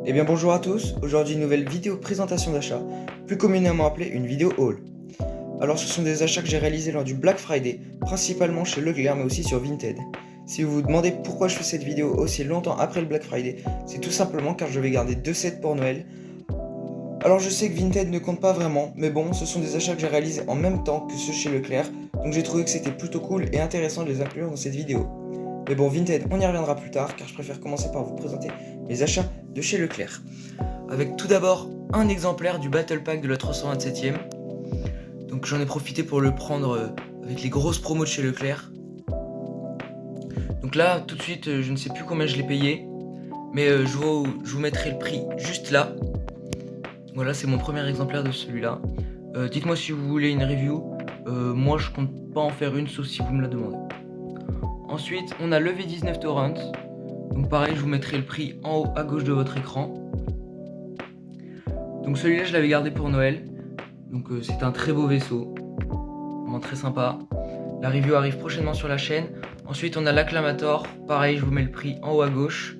Eh bien bonjour à tous, aujourd'hui une nouvelle vidéo présentation d'achat, plus communément appelée une vidéo haul. Alors ce sont des achats que j'ai réalisés lors du Black Friday, principalement chez Leclerc mais aussi sur Vinted. Si vous vous demandez pourquoi je fais cette vidéo aussi longtemps après le Black Friday, c'est tout simplement car je vais garder 2 sets pour Noël. Alors je sais que Vinted ne compte pas vraiment, mais bon, ce sont des achats que j'ai réalisés en même temps que ceux chez Leclerc, donc j'ai trouvé que c'était plutôt cool et intéressant de les inclure dans cette vidéo. Mais bon, Vinted, on y reviendra plus tard, car je préfère commencer par vous présenter mes achats de chez Leclerc. Avec tout d'abord un exemplaire du Battle Pack de la 327e. Donc j'en ai profité pour le prendre avec les grosses promos de chez Leclerc. Donc là, tout de suite, je ne sais plus combien je l'ai payé, mais je vous mettrai le prix juste là. Voilà, c'est mon premier exemplaire de celui-là. Dites-moi si vous voulez une review. Moi, je compte pas en faire une, sauf si vous me la demandez. Ensuite, on a le V19 Torrent. Donc pareil, je vous mettrai le prix en haut à gauche de votre écran. Donc celui-là, je l'avais gardé pour Noël. Donc c'est un très beau vaisseau. Vraiment très sympa. La review arrive prochainement sur la chaîne. Ensuite, on a l'Acclamator. Pareil, je vous mets le prix en haut à gauche.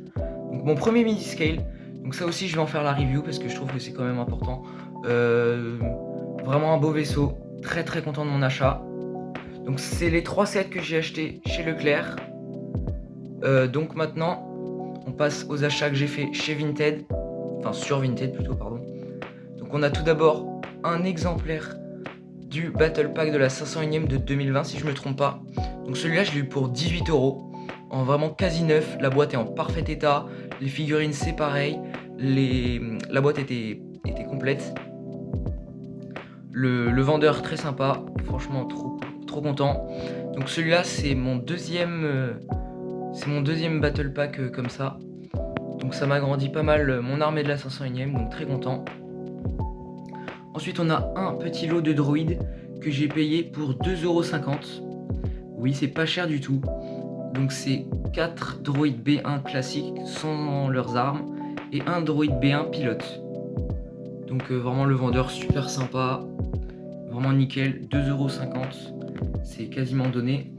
Donc mon premier midi-scale. Donc ça aussi, je vais en faire la review parce que je trouve que c'est quand même important. Vraiment un beau vaisseau. Très très content de mon achat. Donc c'est les 3 sets que j'ai achetés chez Leclerc. Donc maintenant, on passe aux achats que j'ai fait chez Vinted. Enfin sur Vinted plutôt, pardon. Donc on a tout d'abord un exemplaire du Battle Pack de la 501ème de 2020 si je me trompe pas. Donc celui-là je l'ai eu pour 18 €, en vraiment quasi neuf. La boîte est en parfait état, les figurines c'est pareil, la boîte était complète. Le vendeur très sympa, franchement trop content. Donc celui-là c'est mon deuxième Battle Pack comme ça. Donc ça m'agrandit pas mal mon armée de la 501ème, donc très content. Ensuite on a un petit lot de droïdes que j'ai payé pour 2,50 €. Oui, c'est pas cher du tout. Donc c'est 4 droïdes B1 classiques sans leurs armes et un droïde B1 pilote. Donc vraiment le vendeur super sympa, vraiment nickel, 2,50 €, c'est quasiment donné.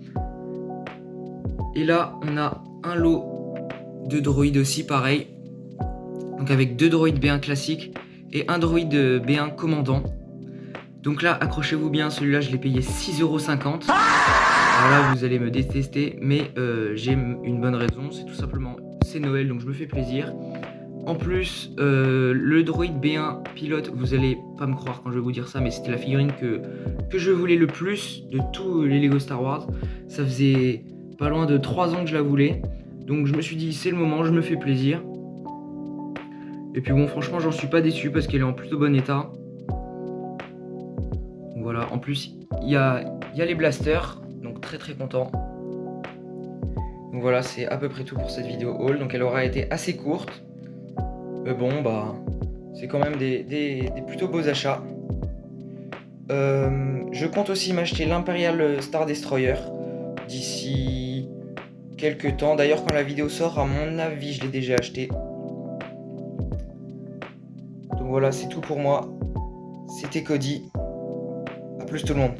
Et là on a un lot de droïdes aussi pareil. Donc avec 2 droïdes B1 classiques et un droïde B1 commandant. Donc là, accrochez-vous bien, celui-là je l'ai payé 6,50 €. Alors là, vous allez me détester, mais j'ai une bonne raison, c'est tout simplement, c'est Noël, donc je me fais plaisir. En plus, le droïde B1 pilote, vous allez pas me croire quand je vais vous dire ça, mais c'était la figurine que je voulais le plus de tous les Lego Star Wars. Ça faisait pas loin de 3 ans que je la voulais, donc je me suis dit c'est le moment, je me fais plaisir. Et puis bon, franchement, j'en suis pas déçu parce qu'elle est en plutôt bon état. Donc voilà, en plus, il y a les blasters, donc très très content. Donc voilà, c'est à peu près tout pour cette vidéo haul. Donc elle aura été assez courte. Mais bon, bah, c'est quand même des plutôt beaux achats. Je compte aussi m'acheter l'Imperial Star Destroyer d'ici quelques temps. D'ailleurs, quand la vidéo sort, à mon avis, je l'ai déjà acheté. Donc voilà, c'est tout pour moi. C'était Cody. A plus tout le monde.